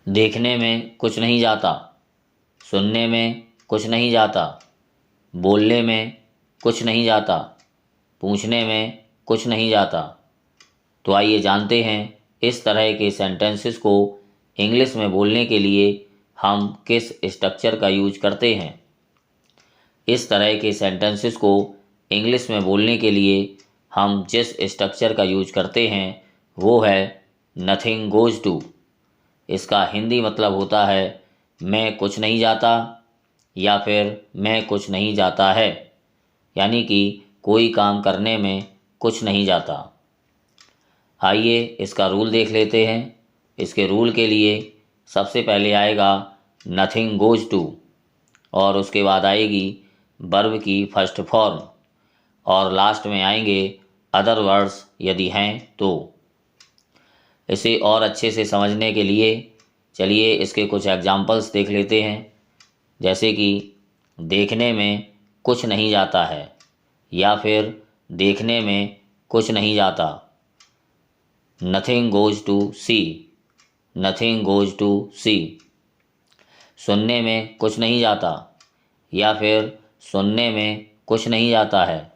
देखने में कुछ नहीं जाता, सुनने में कुछ नहीं जाता, बोलने में कुछ नहीं जाता, पूछने में कुछ नहीं जाता। तो आइए जानते हैं इस तरह के सेंटेंसेस को इंग्लिश में बोलने के लिए हम किस स्ट्रक्चर का यूज करते हैं। इस तरह के सेंटेंसेस को इंग्लिश में बोलने के लिए हम जिस स्ट्रक्चर का यूज करते हैं वो है नथिंग गोज़ टू। इसका हिंदी मतलब होता है मैं कुछ नहीं जाता या फिर मैं कुछ नहीं जाता है, यानी कि कोई काम करने में कुछ नहीं जाता। आइए इसका रूल देख लेते हैं। इसके रूल के लिए सबसे पहले आएगा नथिंग गोज़ टू और उसके बाद आएगी वर्ब की फर्स्ट फॉर्म और लास्ट में आएंगे अदर वर्ड्स यदि हैं तो। इसे और अच्छे से समझने के लिए चलिए इसके कुछ एग्जाम्पल्स देख लेते हैं। जैसे कि देखने में कुछ नहीं जाता है या फिर देखने में कुछ नहीं जाता। Nothing goes to see, nothing goes to see. सुनने में कुछ नहीं जाता या फिर सुनने में कुछ नहीं जाता है।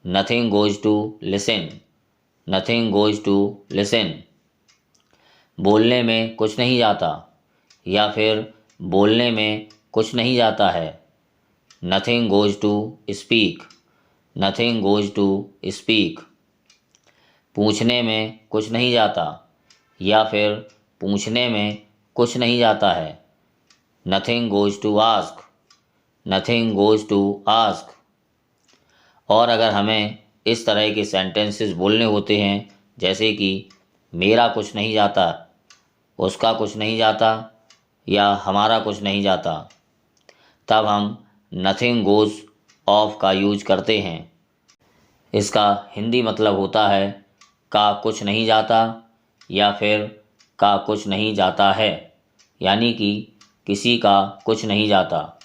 Nothing goes to listen, nothing goes to listen. बोलने में कुछ नहीं जाता या फिर बोलने में कुछ नहीं जाता है। Nothing goes to speak, nothing goes to speak. पूछने में कुछ नहीं जाता या फिर पूछने में कुछ नहीं जाता है। Nothing goes to ask, nothing goes to ask. और अगर हमें इस तरह के सेंटेंसेस बोलने होते हैं जैसे कि मेरा कुछ नहीं जाता, उसका कुछ नहीं जाता या हमारा कुछ नहीं जाता, तब हम नथिंग गोज़ ऑफ का यूज करते हैं। इसका हिंदी मतलब होता है का कुछ नहीं जाता या फिर का कुछ नहीं जाता है, यानी कि किसी का कुछ नहीं जाता।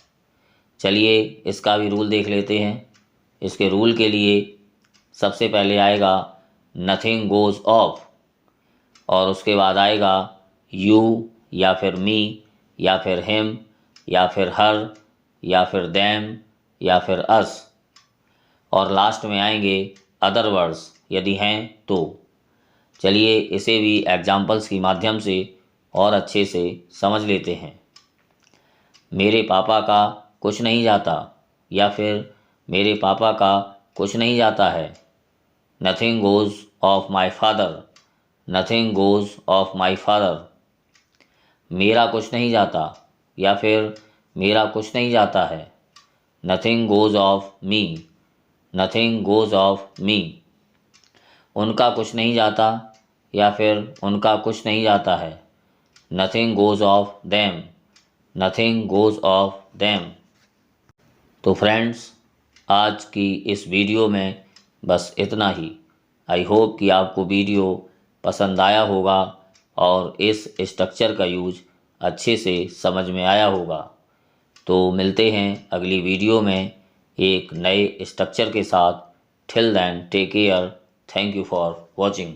चलिए इसका भी रूल देख लेते हैं। इसके रूल के लिए सबसे पहले आएगा नथिंग गोज़ ऑफ और उसके बाद आएगा यू या फिर मी या फिर हिम या फिर हर या फिर देम या फिर अस और लास्ट में आएंगे अदर वर्ड्स यदि हैं तो। चलिए इसे भी एग्जाम्पल्स की माध्यम से और अच्छे से समझ लेते हैं। मेरे पापा का कुछ नहीं जाता या फिर मेरे पापा का कुछ नहीं जाता है। Nothing goes of my father, nothing goes of my father. मेरा कुछ नहीं जाता या फिर मेरा कुछ नहीं जाता है। Nothing goes of me, nothing goes of me. उनका कुछ नहीं जाता या फिर उनका कुछ नहीं जाता है। Nothing goes of them, nothing goes of them. तो फ्रेंड्स, आज की इस वीडियो में बस इतना ही। आई होप कि आपको वीडियो पसंद आया होगा और इस स्ट्रक्चर का यूज अच्छे से समझ में आया होगा। तो मिलते हैं अगली वीडियो में एक नए स्ट्रक्चर के साथ। Till then take care. Thank you for watching.